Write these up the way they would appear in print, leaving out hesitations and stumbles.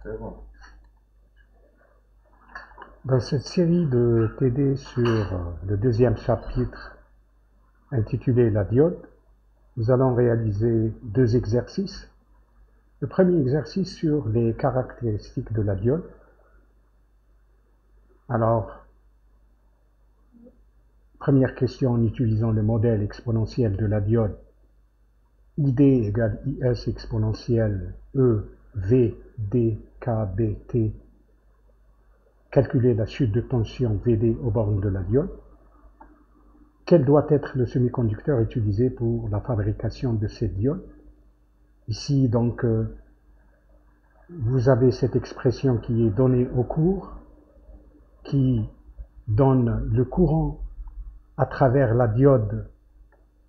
C'est bon. Dans cette série de TD sur le deuxième chapitre intitulé La diode, nous allons réaliser deux exercices. Le premier exercice sur les caractéristiques de la diode. Alors, première question en utilisant le modèle exponentiel de la diode. ID égale IS exponentielle E, V, D, K, B, T. Calculer la chute de tension VD aux bornes de la diode. Quel doit être le semi-conducteur utilisé pour la fabrication de cette diode? Ici, donc, vous avez cette expression qui est donnée au cours, qui donne le courant à travers la diode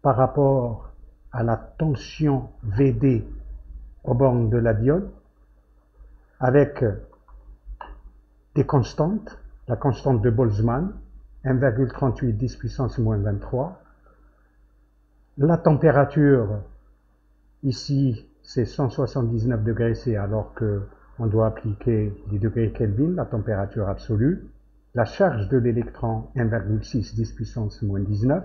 par rapport à la tension VD aux bornes de la diode, avec des constantes, la constante de Boltzmann, 1,38 10 puissance moins 23. La température, ici, c'est 179 degrés C, alors qu'on doit appliquer les degrés Kelvin, la température absolue. La charge de l'électron, 1,6 10 puissance moins 19.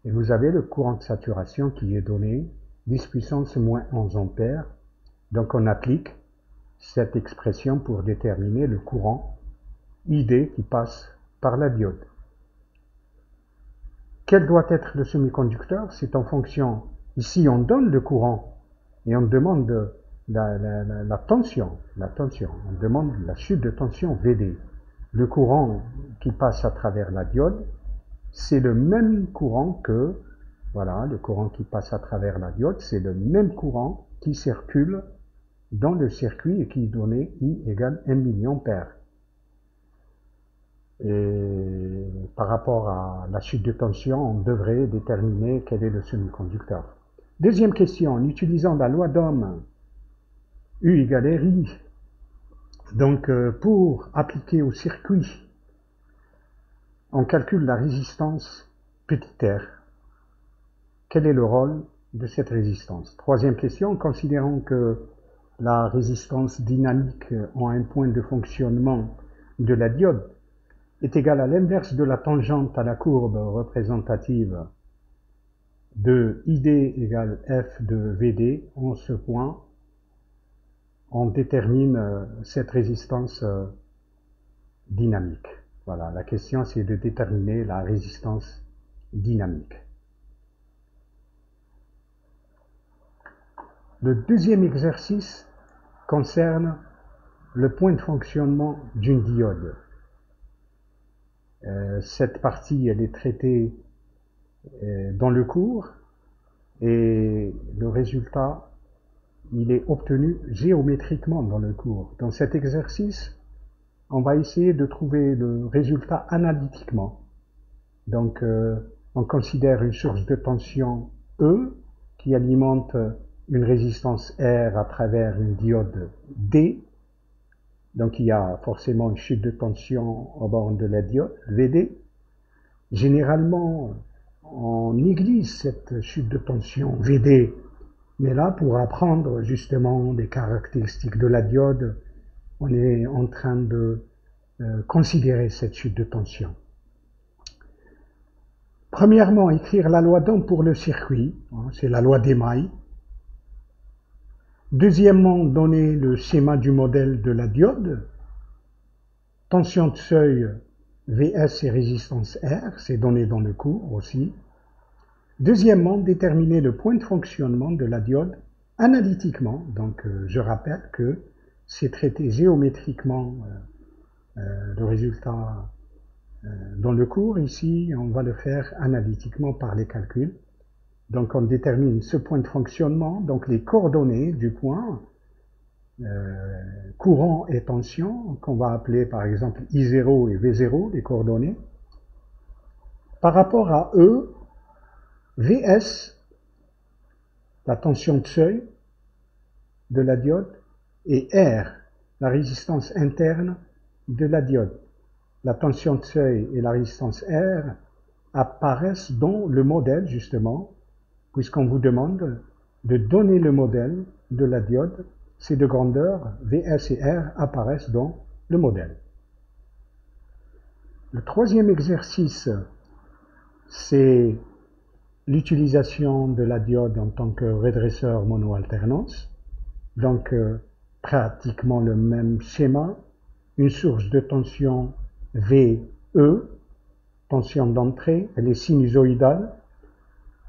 Et vous avez le courant de saturation qui est donné, 10 puissance moins 11 ampères. Donc on applique cette expression pour déterminer le courant ID qui passe par la diode. Quel doit être le semi-conducteur? C'est en fonction, ici on donne le courant et on demande la tension, on demande la chute de tension VD. Le courant qui passe à travers la diode, c'est le même courant que, voilà, le courant qui passe à travers la diode, c'est le même courant qui circule dans le circuit et qui est donné I égale 1 milliampère. Et par rapport à la chute de tension, on devrait déterminer quel est le semi-conducteur. Deuxième question, en utilisant la loi d'Ohm, U égale RI, donc pour appliquer au circuit, on calcule la résistance petit r. Quel est le rôle de cette résistance? Troisième question, considérons que la résistance dynamique en un point de fonctionnement de la diode est égale à l'inverse de la tangente à la courbe représentative de ID égale F de VD. En ce point, on détermine cette résistance dynamique. Voilà, la question c'est de déterminer la résistance dynamique. Le deuxième exercice concerne le point de fonctionnement d'une diode. Cette partie, elle est traitée dans le cours et le résultat, il est obtenu géométriquement dans le cours. Dans cet exercice, on va essayer de trouver le résultat analytiquement. Donc, on considère une source de tension E qui alimente une résistance R à travers une diode D. Donc il y a forcément une chute de tension aux bornes de la diode, VD. Généralement, on néglige cette chute de tension VD, mais là, pour apprendre justement des caractéristiques de la diode, on est en train de considérer cette chute de tension. Premièrement, écrire la loi d'Ohm pour le circuit, c'est la loi d'Emaille. Deuxièmement, donner le schéma du modèle de la diode. Tension de seuil Vs et résistance R, c'est donné dans le cours aussi. Deuxièmement, déterminer le point de fonctionnement de la diode analytiquement. Donc, je rappelle que c'est traité géométriquement le résultat dans le cours. Ici, on va le faire analytiquement par les calculs. Donc on détermine ce point de fonctionnement, donc les coordonnées du point, courant et tension, qu'on va appeler par exemple I0 et V0, les coordonnées. Par rapport à E, Vs, la tension de seuil de la diode, et R, la résistance interne de la diode. La tension de seuil et la résistance R apparaissent dans le modèle justement, puisqu'on vous demande de donner le modèle de la diode ces deux grandeurs, Vs et R, apparaissent dans le modèle. Le troisième exercice, c'est l'utilisation de la diode en tant que redresseur monoalternance. Donc, pratiquement le même schéma. Une source de tension VE, tension d'entrée, elle est sinusoïdale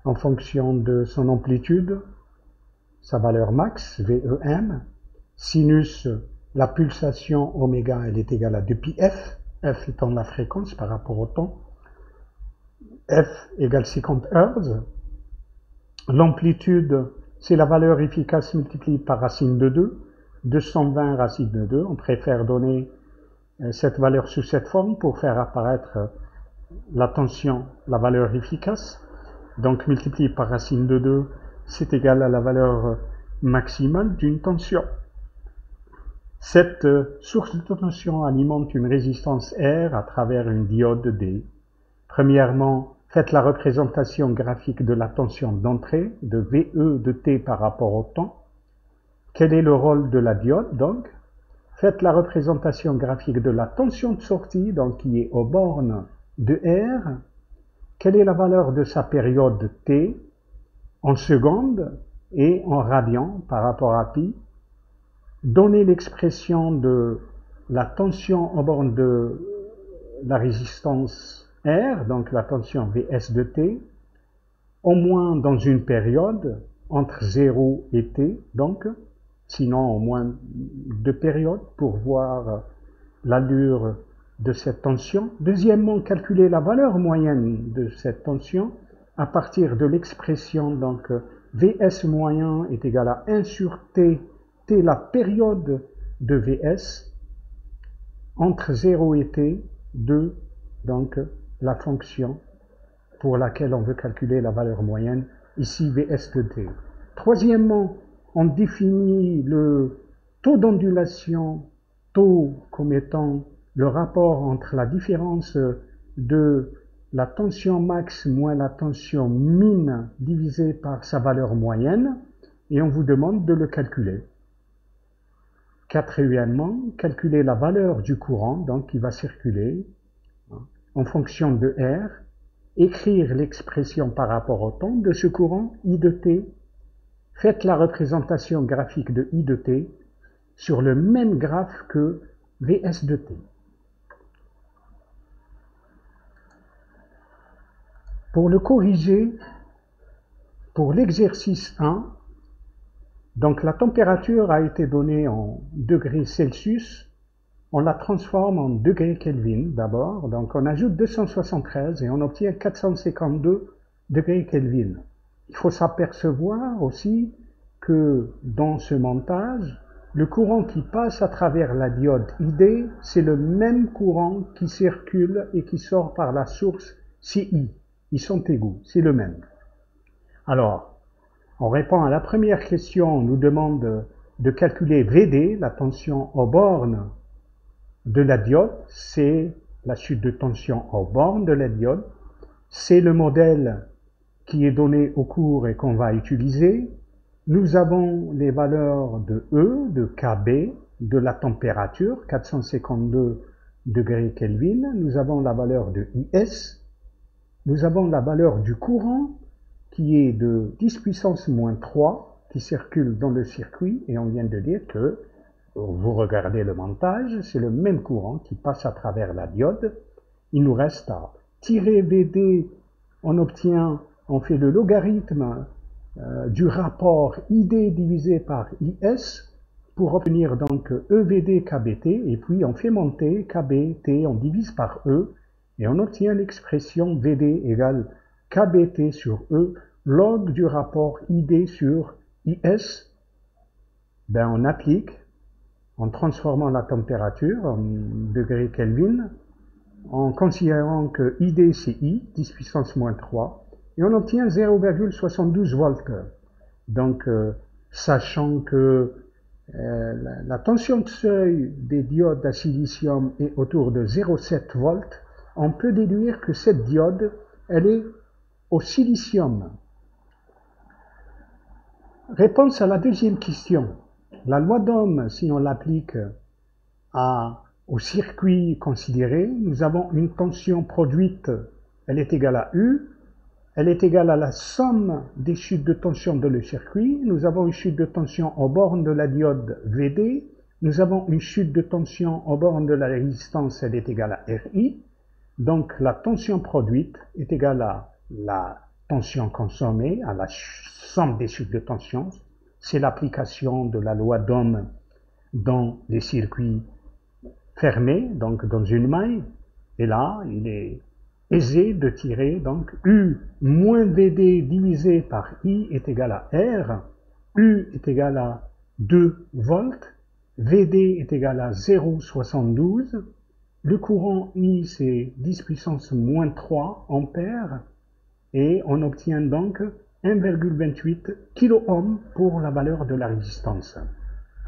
en fonction de son amplitude, sa valeur max, VEM. Sinus, la pulsation oméga, elle est égale à 2πf, f étant la fréquence par rapport au temps. F égale 50 Hz. L'amplitude, c'est la valeur efficace multipliée par racine de 2, 220 racine de 2. On préfère donner cette valeur sous cette forme pour faire apparaître la tension, la valeur efficace. Donc multiplié par racine de 2, c'est égal à la valeur maximale d'une tension. Cette source de tension alimente une résistance R à travers une diode D. Premièrement, faites la représentation graphique de la tension d'entrée, de VE de T par rapport au temps. Quel est le rôle de la diode, donc? Faites la représentation graphique de la tension de sortie, donc qui est aux bornes de R. Quelle est la valeur de sa période T en secondes et en radians par rapport à pi? Donnez l'expression de la tension aux bornes de la résistance R, donc la tension Vs de T, au moins dans une période entre 0 et T, donc, sinon au moins 2 périodes pour voir l'allure de cette tension. Deuxièmement, calculer la valeur moyenne de cette tension à partir de l'expression, donc Vs moyen est égal à 1 sur T, T la période de Vs, entre 0 et T, 2, donc la fonction pour laquelle on veut calculer la valeur moyenne, ici Vs de T. Troisièmement, on définit le taux d'ondulation, taux comme étant le rapport entre la différence de la tension max moins la tension min divisée par sa valeur moyenne, et on vous demande de le calculer. Quatrièmement, calculer la valeur du courant, donc qui va circuler en fonction de R, écrire l'expression par rapport au temps de ce courant, I de T. Faites la représentation graphique de I de T sur le même graphe que Vs de T. Pour le corriger, pour l'exercice 1, donc la température a été donnée en degrés Celsius, on la transforme en degrés Kelvin d'abord, donc on ajoute 273 et on obtient 452 degrés Kelvin. Il faut s'apercevoir aussi que dans ce montage, le courant qui passe à travers la diode ID, c'est le même courant qui circule et qui sort par la source CI. Ils sont égaux, c'est le même. Alors, on répond à la première question, on nous demande de calculer VD, la tension aux bornes de la diode, c'est la chute de tension aux bornes de la diode, c'est le modèle qui est donné au cours et qu'on va utiliser. Nous avons les valeurs de E, de KB, de la température, 452 degrés Kelvin, nous avons la valeur de IS, nous avons la valeur du courant qui est de 10 puissance moins 3 qui circule dans le circuit, et on vient de dire que, vous regardez le montage, c'est le même courant qui passe à travers la diode. Il nous reste à tirer VD, on fait le logarithme du rapport ID divisé par IS pour obtenir donc EVD KBT, et puis on fait monter KBT, on divise par E, et on obtient l'expression VD égale KBT sur E, log du rapport ID sur IS. On applique en transformant la température en degrés Kelvin, en considérant que ID c'est I, 10 puissance moins 3, et on obtient 0,72 volts. Donc, sachant que la tension de seuil des diodes à silicium est autour de 0,7 volts, on peut déduire que cette diode, elle est au silicium. Réponse à la deuxième question. la loi d'Ohm, si on l'applique au circuit considéré, nous avons une tension produite, elle est égale à U, elle est égale à la somme des chutes de tension dans le circuit. Nous avons une chute de tension aux bornes de la diode VD, nous avons une chute de tension aux bornes de la résistance, elle est égale à RI. Donc la tension produite est égale à la tension consommée, à la somme des chutes de tension. C'est l'application de la loi d'Ohm dans les circuits fermés, donc dans une maille. Et là, il est aisé de tirer, donc U moins VD divisé par I est égal à R. U est égal à 2 volts. VD est égal à 0,72. Le courant I, c'est 10 puissance moins 3 ampères. Et on obtient donc 1,28 kOhm pour la valeur de la résistance.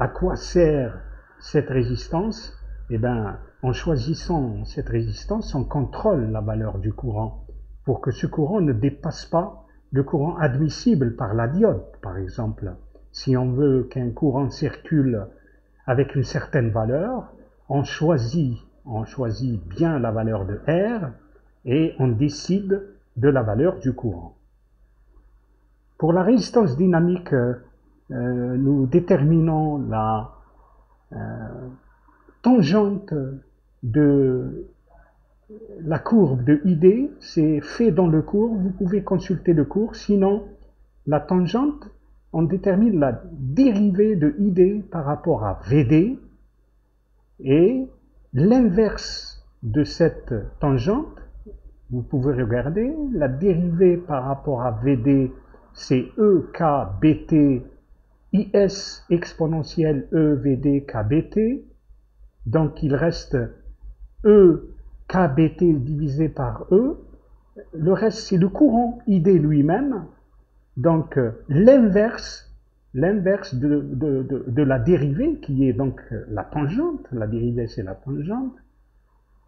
À quoi sert cette résistance? Eh bien, en choisissant cette résistance, on contrôle la valeur du courant pour que ce courant ne dépasse pas le courant admissible par la diode, par exemple. Si on veut qu'un courant circule avec une certaine valeur, on choisit bien la valeur de R et on décide de la valeur du courant. Pour la résistance dynamique, nous déterminons la tangente de la courbe de ID, c'est fait dans le cours, vous pouvez consulter le cours, sinon la tangente, on détermine la dérivée de ID par rapport à VD et l'inverse de cette tangente, vous pouvez regarder, la dérivée par rapport à VD, c'est EKBT IS exponentielle EVD KBT, donc il reste EKBT divisé par E, le reste c'est le courant ID lui-même, donc l'inverse de la dérivée qui est donc la tangente, la dérivée c'est la tangente,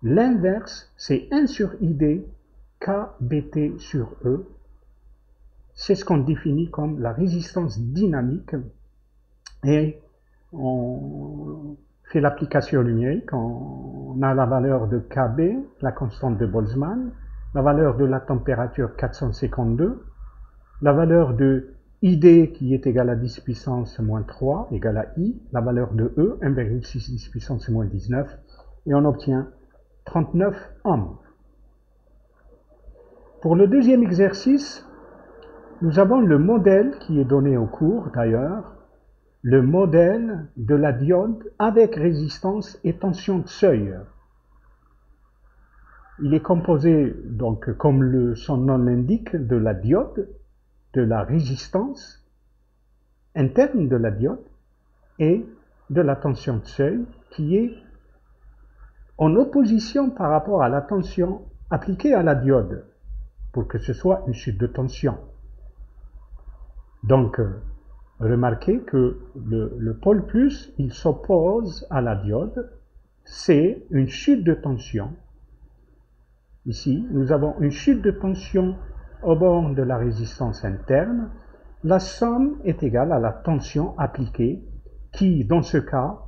l'inverse c'est 1 sur ID KBT sur E, c'est ce qu'on définit comme la résistance dynamique et on fait l'application numérique, on a la valeur de KB, la constante de Boltzmann, la valeur de la température 452, la valeur de ID qui est égale à 10 puissance moins 3 égale à I, la valeur de E 1,6 10 puissance moins 19 et on obtient 39 ohms. Pour le deuxième exercice, nous avons le modèle qui est donné au cours d'ailleurs, le modèle de la diode avec résistance et tension de seuil. Il est composé, donc, comme son nom l'indique, de la diode, de la résistance interne de la diode et de la tension de seuil qui est en opposition par rapport à la tension appliquée à la diode pour que ce soit une chute de tension. Donc, remarquez que le pôle plus, il s'oppose à la diode, c'est une chute de tension. Ici, nous avons une chute de tension au bord de la résistance interne. La somme est égale à la tension appliquée, qui, dans ce cas,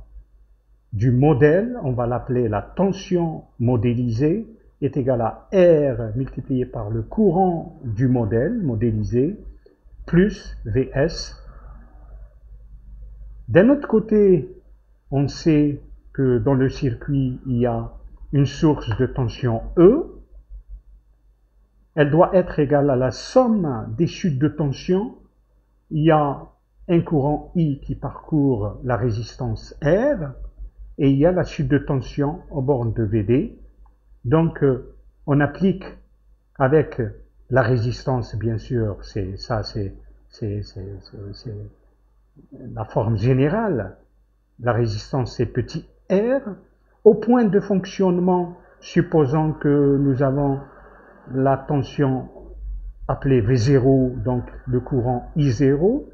du modèle, on va l'appeler la tension modélisée, est égale à R multiplié par le courant du modèle modélisé, plus Vs. D'un autre côté, on sait que dans le circuit, il y a une source de tension E. Elle doit être égale à la somme des chutes de tension. Il y a un courant I qui parcourt la résistance R et il y a la chute de tension aux bornes de VD. Donc, on applique avec la résistance, bien sûr, c'est la forme générale. La résistance, c'est petit r. Au point de fonctionnement, supposons que nous avons la tension appelée V0, donc le courant I0.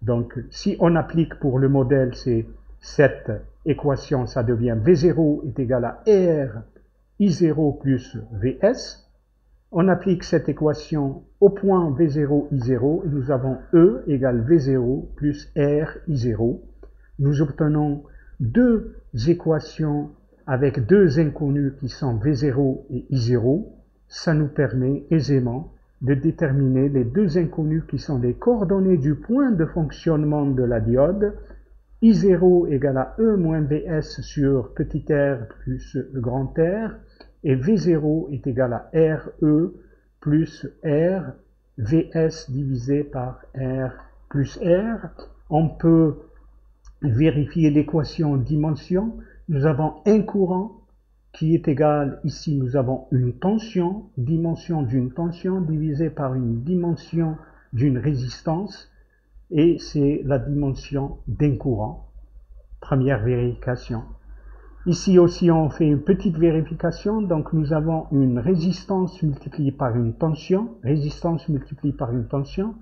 Donc, si on applique pour le modèle, c'est cette équation, ça devient V0 est égal à R I0 plus Vs. On applique cette équation au point V0 I0 et nous avons E égale V0 plus R I0. nous obtenons deux équations avec deux inconnus qui sont V0 et I0. Ça nous permet aisément de déterminer les deux inconnus qui sont les coordonnées du point de fonctionnement de la diode. I0 égale à E moins Vs sur petit r plus grand R, et V0 est égal à RE plus R, Vs divisé par R plus R. On peut vérifier l'équation dimension. Nous avons un courant qui est égal, ici nous avons une tension, dimension d'une tension divisée par une dimension d'une résistance, et c'est la dimension d'un courant. Première vérification. Ici aussi on fait une petite vérification, donc nous avons une résistance multipliée par une tension, résistance multipliée par une tension.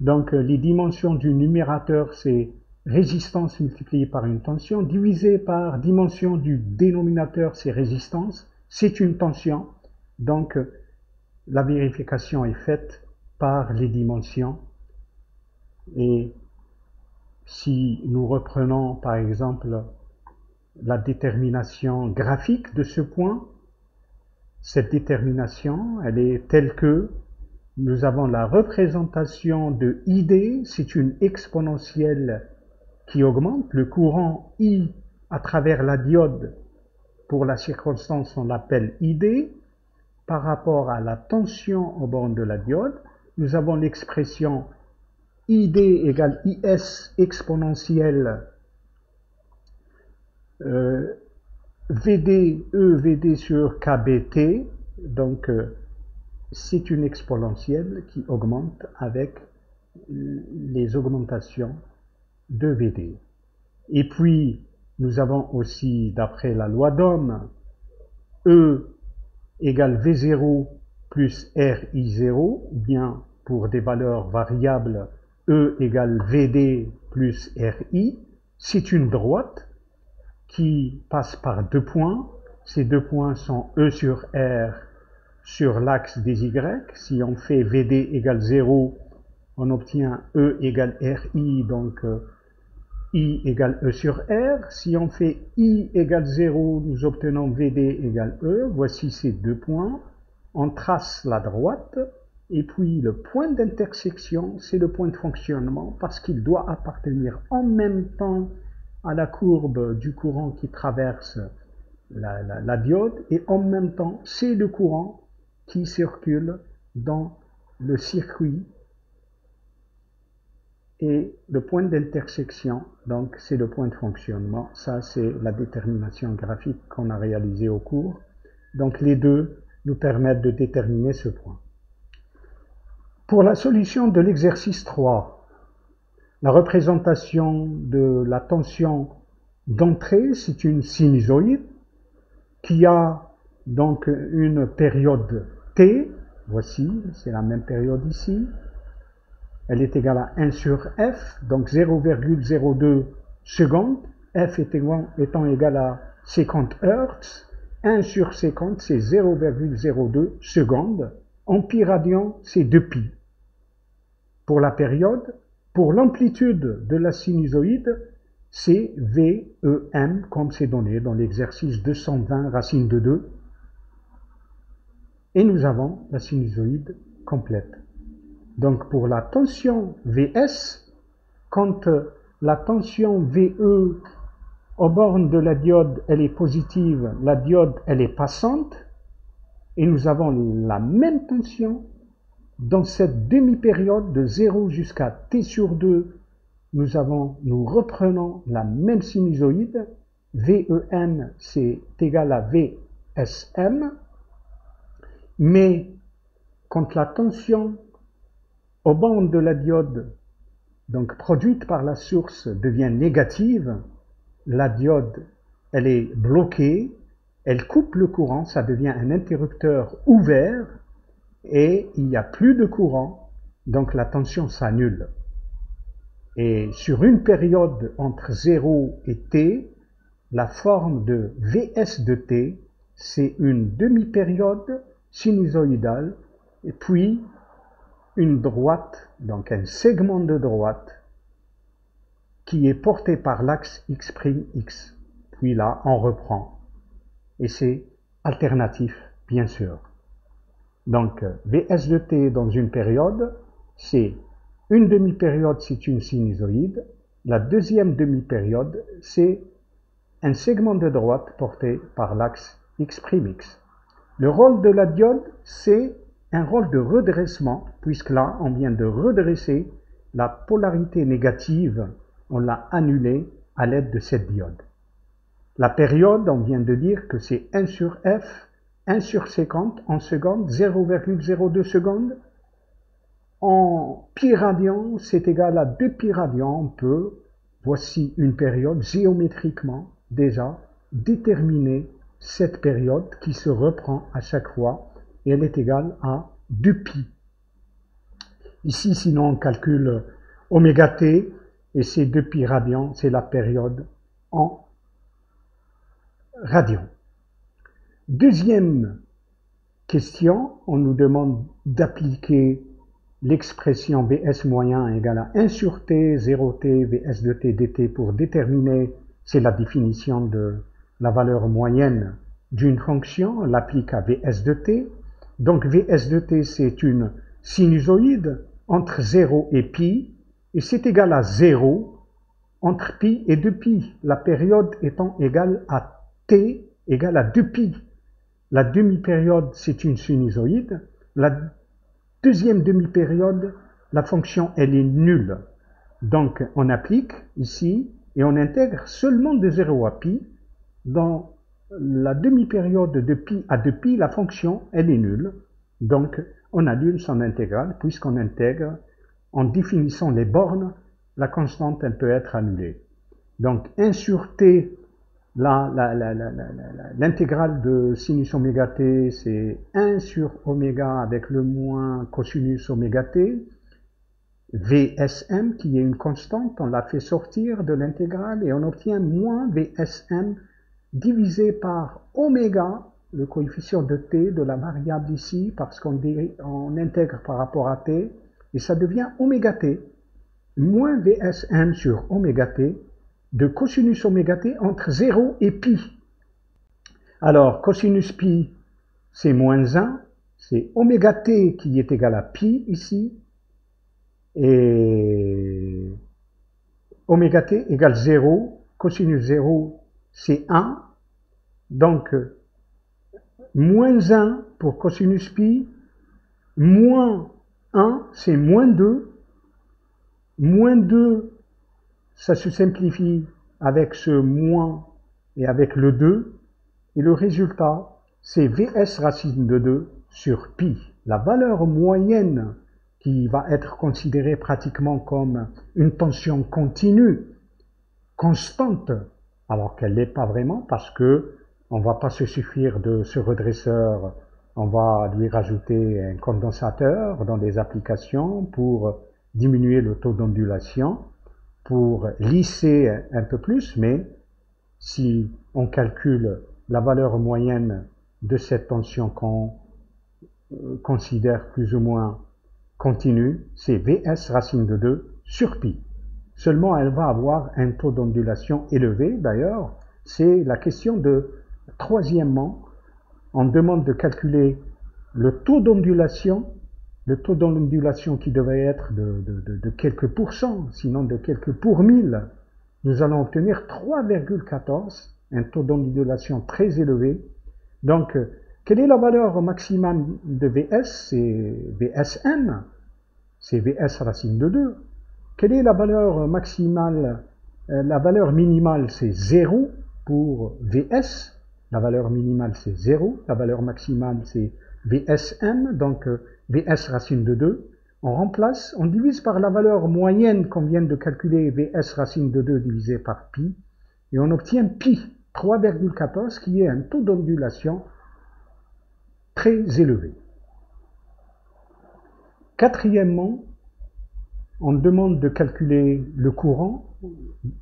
Donc les dimensions du numérateur c'est résistance multipliée par une tension, divisé par dimension du dénominateur c'est résistance, c'est une tension. Donc la vérification est faite par les dimensions. Et si nous reprenons par exemple la détermination graphique de ce point, cette détermination, elle est telle que nous avons la représentation de ID, c'est une exponentielle qui augmente. Le courant I à travers la diode, pour la circonstance, on l'appelle ID. Par rapport à la tension aux bornes de la diode, nous avons l'expression ID égale IS exponentielle VD, EVD sur KBT, donc c'est une exponentielle qui augmente avec les augmentations de VD. Et puis, nous avons aussi, d'après la loi d'Ohm, E égale V0 plus RI0, ou bien pour des valeurs variables, E égale VD plus RI. C'est une droite qui passe par deux points. Ces deux points sont E sur R sur l'axe des Y. Si on fait VD égale 0, on obtient E égale RI, donc I égale E sur R. Si on fait I égale 0, nous obtenons VD égale E. Voici ces deux points. On trace la droite, et puis le point d'intersection, c'est le point de fonctionnement, parce qu'il doit appartenir en même temps à la courbe du courant qui traverse la diode, et en même temps, c'est le courant qui circule dans le circuit. Et le point d'intersection, donc c'est le point de fonctionnement. Ça, c'est la détermination graphique qu'on a réalisée au cours. Donc les deux nous permettent de déterminer ce point. Pour la solution de l'exercice 3, la représentation de la tension d'entrée, c'est une sinusoïde qui a donc une période T. Voici, c'est la même période ici. Elle est égale à 1 sur F, donc 0,02 secondes, F étant égal à 50 Hz, 1 sur 50 c'est 0,02 secondes, en pi radian c'est 2 pi. Pour la période, pour l'amplitude de la sinusoïde, c'est VEM comme c'est donné dans l'exercice 220 racine de 2. Et nous avons la sinusoïde complète. Donc pour la tension Vs, quand la tension VE aux bornes de la diode, elle est positive, la diode, elle est passante, et nous avons la même tension dans cette demi-période de 0 jusqu'à T sur 2, nous reprenons la même sinusoïde, VEM c'est égal à VSM, mais quand la tension aux bornes de la diode, donc produite par la source, devient négative, la diode, elle est bloquée, elle coupe le courant, ça devient un interrupteur ouvert, et il n'y a plus de courant, donc la tension s'annule. Et sur une période entre 0 et T, la forme de Vs de T, c'est une demi-période sinusoïdale, et puis une droite, donc un segment de droite, qui est porté par l'axe X'. Puis là, on reprend. Et c'est alternatif, bien sûr. Donc, Vs de t dans une période, c'est une demi-période, c'est une sinusoïde. La deuxième demi-période, c'est un segment de droite porté par l'axe X'. Le rôle de la diode, c'est un rôle de redressement, puisque là, on vient de redresser la polarité négative, on l'a annulée à l'aide de cette diode. La période, on vient de dire que c'est 1 sur f, 1 sur 50 en secondes, 0,02 secondes. En pi radian, c'est égal à 2 pi radian. On peut, voici une période, géométriquement, déjà, déterminer cette période qui se reprend à chaque fois, et elle est égale à 2 pi. Ici, sinon, on calcule oméga t, et c'est 2 pi radian, c'est la période en radians. Deuxième question, on nous demande d'appliquer l'expression Vs moyen égale à 1 sur t, 0t, Vs de t dt pour déterminer, c'est la définition de la valeur moyenne d'une fonction, on l'applique à Vs de t. Donc Vs de t, c'est une sinusoïde entre 0 et pi, et c'est égal à 0 entre pi et 2pi, la période étant égale à t égale à 2pi. La demi-période, c'est une sinusoïde. La deuxième demi-période, la fonction, elle est nulle. Donc, on applique ici et on intègre seulement de 0 à pi. Dans la demi-période de pi à 2pi, la fonction, elle est nulle. Donc, on annule son intégrale puisqu'on intègre, en définissant les bornes, la constante, elle peut être annulée. Donc, 1 sur t, l'intégrale de sinus oméga t, c'est 1 sur oméga avec le moins cosinus oméga t. Vsm, qui est une constante, on l'a fait sortir de l'intégrale et on obtient moins Vsm divisé par oméga, le coefficient de t de la variable ici, parce qu'on intègre par rapport à t, et ça devient oméga t, moins Vsm sur oméga t, de cosinus oméga t entre 0 et pi. Alors, cosinus pi, c'est moins 1, c'est oméga t qui est égal à pi ici, et oméga t égale 0, cosinus 0, c'est 1, donc moins 1 pour cosinus pi, moins 1, c'est moins 2, moins 2, ça se simplifie avec ce moins et avec le 2, et le résultat, c'est Vs racine de 2 sur pi. La valeur moyenne qui va être considérée pratiquement comme une tension continue, constante, alors qu'elle n'est pas vraiment, parce que on ne va pas se suffire de ce redresseur, on va lui rajouter un condensateur dans des applications pour diminuer le taux d'ondulation, pour lisser un peu plus, mais si on calcule la valeur moyenne de cette tension qu'on considère plus ou moins continue, c'est Vs racine de 2 sur pi. Seulement, elle va avoir un taux d'ondulation élevé. D'ailleurs, c'est la question de, troisièmement, on demande de calculer le taux d'ondulation qui devait être de quelques pourcents, sinon de quelques pour mille. Nous allons obtenir 3,14, un taux d'ondulation très élevé. Donc, quelle est la valeur maximale de Vs? C'est Vsn, c'est Vs racine de 2. Quelle est la valeur maximale? La valeur minimale, c'est 0 pour Vs. La valeur minimale, c'est 0. La valeur maximale, c'est Vsm, donc Vs racine de 2. On remplace, on divise par la valeur moyenne qu'on vient de calculer, Vs racine de 2 divisé par pi, et on obtient pi, 3,14, qui est un taux d'ondulation très élevé. Quatrièmement, on demande de calculer le courant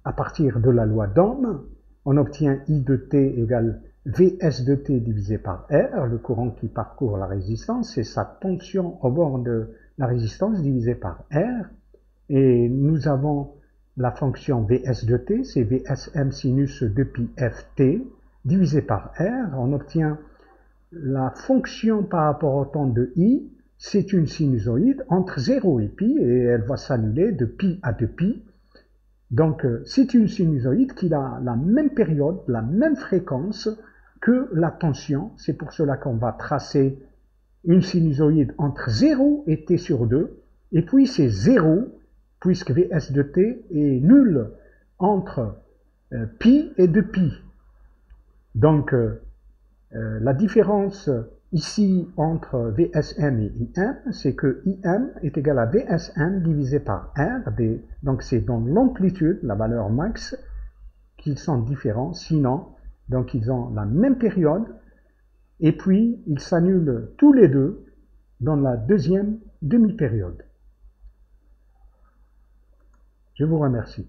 à partir de la loi d'Ohm. On obtient I de t égale Vs de t divisé par R, le courant qui parcourt la résistance, c'est sa tension au bord de la résistance divisée par R. Et nous avons la fonction Vs de t, c'est Vsm sinus de pi ft, divisé par r, on obtient la fonction par rapport au temps de i, c'est une sinusoïde entre 0 et pi, et elle va s'annuler de pi à 2pi. Donc, c'est une sinusoïde qui a la même période, la même fréquence que la tension. C'est pour cela qu'on va tracer une sinusoïde entre 0 et t sur 2, et puis c'est 0, puisque Vs de t est nul entre pi et 2pi. Donc, la différence ici entre Vsm et Im, c'est que Im est égal à Vsm divisé par R, donc c'est dans l'amplitude, la valeur max, qu'ils sont différents, sinon, donc ils ont la même période, et puis ils s'annulent tous les deux dans la deuxième demi-période. Je vous remercie.